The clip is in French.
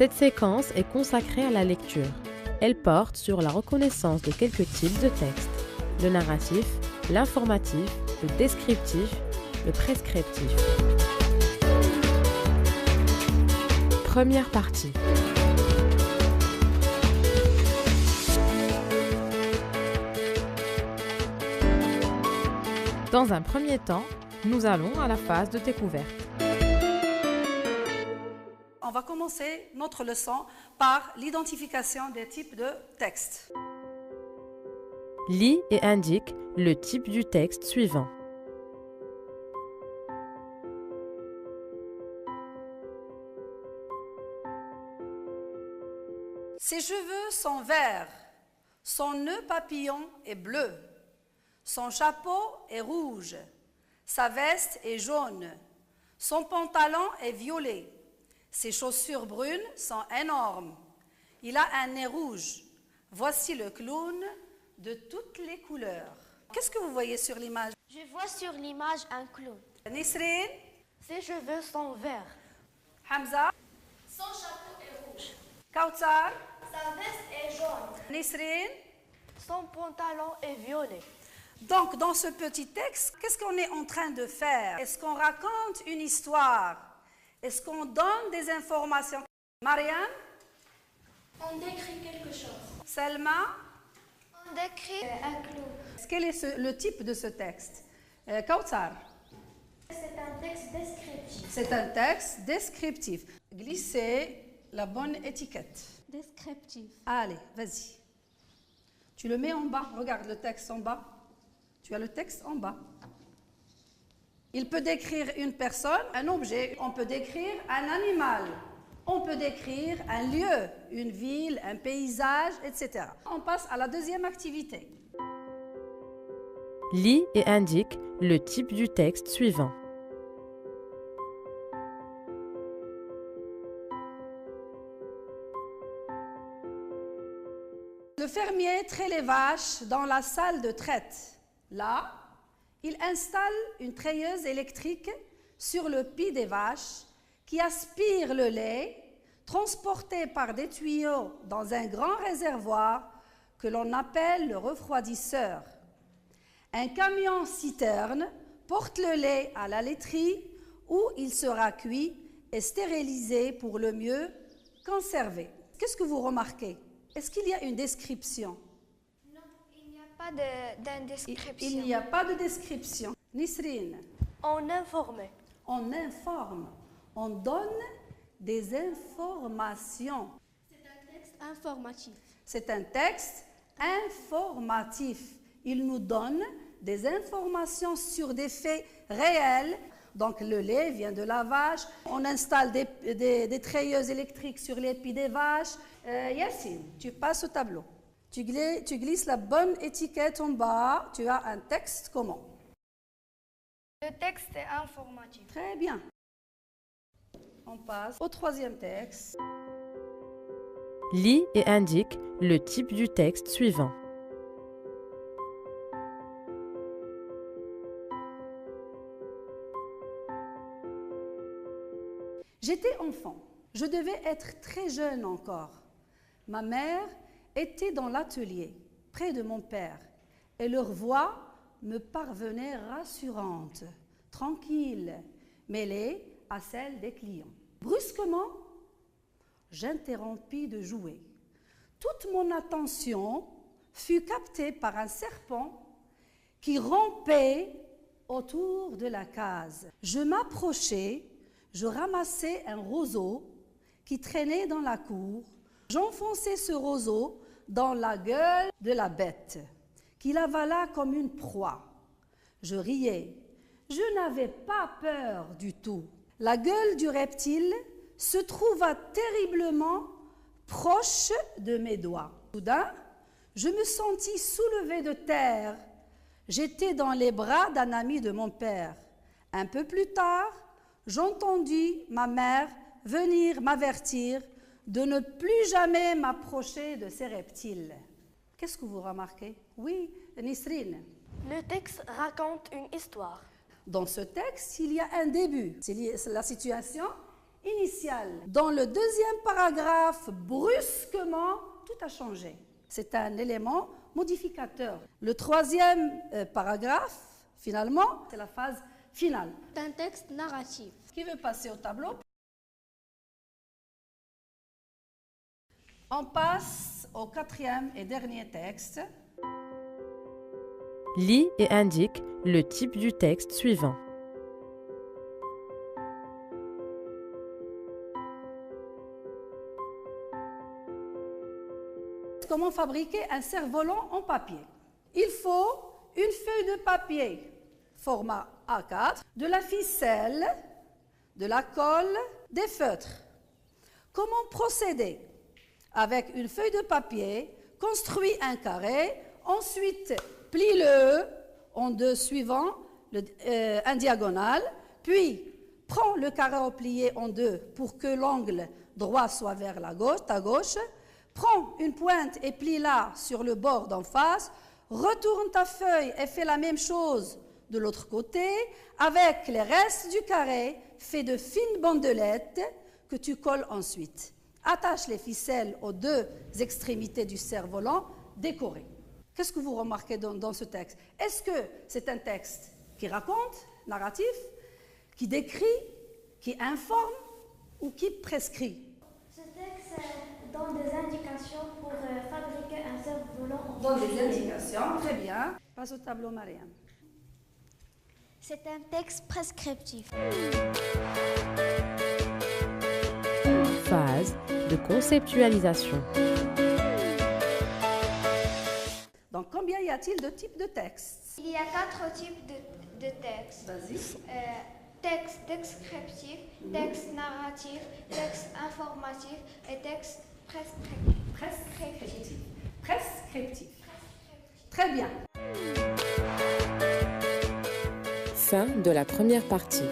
Cette séquence est consacrée à la lecture. Elle porte sur la reconnaissance de quelques types de textes: le narratif, l'informatif, le descriptif, le prescriptif. Première partie. Dans un premier temps, nous allons à la phase de découverte. On va commencer notre leçon par l'identification des types de textes. Lis et indique le type du texte suivant. Ses cheveux sont verts, son nœud papillon est bleu, son chapeau est rouge, sa veste est jaune, son pantalon est violet, ses chaussures brunes sont énormes, il a un nez rouge. Voici le clown de toutes les couleurs. Qu'est-ce que vous voyez sur l'image? Je vois sur l'image un clown. Nisrine? Ses cheveux sont verts. Hamza? Son chapeau est rouge. Kautsar? Sa veste est jaune. Nisrine? Son pantalon est violet. Donc, dans ce petit texte, qu'est-ce qu'on est en train de faire? Est-ce qu'on raconte une histoire? Est-ce qu'on donne des informations? Marianne? On décrit quelque chose. Selma? On décrit un clown. Quel est le type de ce texte? Kautsar? C'est un texte descriptif. C'est un texte descriptif. Glissez la bonne étiquette. Descriptif. Allez, vas-y. Tu le mets en bas. Regarde le texte en bas. Tu as le texte en bas. Il peut décrire une personne, un objet. On peut décrire un animal. On peut décrire un lieu, une ville, un paysage, etc. On passe à la deuxième activité. Lis et indique le type du texte suivant. Le fermier traite les vaches dans la salle de traite. Là, il installe une treilleuse électrique sur le pied des vaches qui aspire le lait transporté par des tuyaux dans un grand réservoir que l'on appelle le refroidisseur. Un camion citerne porte le lait à la laiterie où il sera cuit et stérilisé pour le mieux conserver. Qu'est-ce que vous remarquez? Est-ce qu'il y a une description? Non, il n'y a pas de description. Il n'y a pas de description. Nisrine? On informe. On informe. On donne des informations. C'est un texte informatif. C'est un texte informatif. Il nous donne des informations sur des faits réels. Donc le lait vient de la vache. On installe des treilleuses électriques sur les pieds des vaches. Yassine, tu passes au tableau. Tu glisses la bonne étiquette en bas. Tu as un texte comment? Le texte est informatif. Très bien. On passe au troisième texte. Lis et indique le type du texte suivant. J'étais enfant. Je devais être très jeune encore. Ma mère était dans l'atelier, près de mon père, et leur voix me parvenait rassurante, tranquille, mêlée à celle des clients. Brusquement, j'interrompis de jouer. Toute mon attention fut captée par un serpent qui rampait autour de la case. Je m'approchai, je ramassai un roseau qui traînait dans la cour. J'enfonçai ce roseau dans la gueule de la bête, qui l'avala comme une proie. Je riais. Je n'avais pas peur du tout. La gueule du reptile se trouva terriblement proche de mes doigts. Soudain, je me sentis soulevée de terre. J'étais dans les bras d'un ami de mon père. Un peu plus tard, j'entendis ma mère venir m'avertir de ne plus jamais m'approcher de ces reptiles. Qu'est-ce que vous remarquez? Oui, Nisrine. Le texte raconte une histoire. Dans ce texte, il y a un début. C'est la situation initial. Dans le deuxième paragraphe, brusquement, tout a changé. C'est un élément modificateur. Le troisième paragraphe, finalement, c'est la phase finale. C'est un texte narratif. Qui veut passer au tableau? On passe au quatrième et dernier texte. Lis et indique le type du texte suivant. Comment fabriquer un cerf-volant en papier? Il faut une feuille de papier format A4, de la ficelle, de la colle, des feutres. Comment procéder? Avec une feuille de papier, construis un carré, ensuite plie-le en deux suivants, un diagonal, puis prends le carré plié en deux pour que l'angle droit soit vers ta gauche, prends une pointe et plie-la sur le bord d'en face, retourne ta feuille et fais la même chose de l'autre côté, avec les restes du carré, fais de fines bandelettes que tu colles ensuite. Attache les ficelles aux deux extrémités du cerf-volant décoré. Qu'est-ce que vous remarquez dans ce texte? Est-ce que c'est un texte qui raconte, narratif, qui décrit, qui informe ou qui prescrit? Ce texte donne des indications pour fabriquer un cerf-volant. Donne des indications, très bien. Passe au tableau, Marianne. C'est un texte prescriptif. Phase de conceptualisation. Donc, combien y a-t-il de types de textes? Il y a 4 types de textes. Vas-y. Texte descriptif, texte narratif, texte informatif et texte prescriptif. Prescriptif. Très bien. Fin de la première partie.